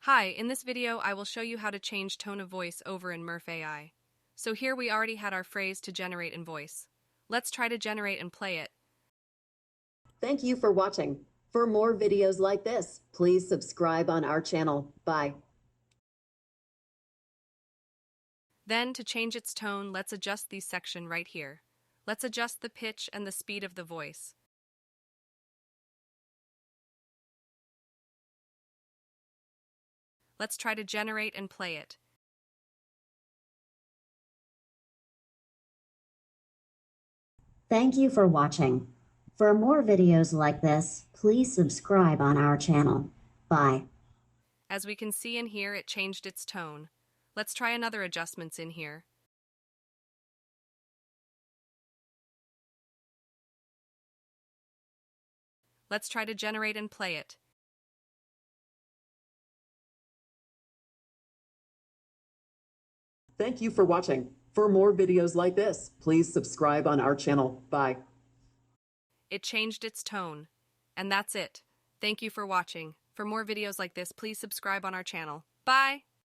Hi, in this video I will show you how to change tone of voice over in MurfAI. So here we already had our phrase to generate in voice. Let's try to generate and play it. Thank you for watching. For more videos like this, please subscribe on our channel. Bye. Then to change its tone, let's adjust the section right here. Let's adjust the pitch and the speed of the voice. Let's try to generate and play it. Thank you for watching. For more videos like this, please subscribe on our channel. Bye. As we can see in here, it changed its tone. Let's try another adjustments in here. Let's try to generate and play it. Thank you for watching. For more videos like this, please subscribe on our channel. Bye. It changed its tone. And that's it. Thank you for watching. For more videos like this, please subscribe on our channel. Bye!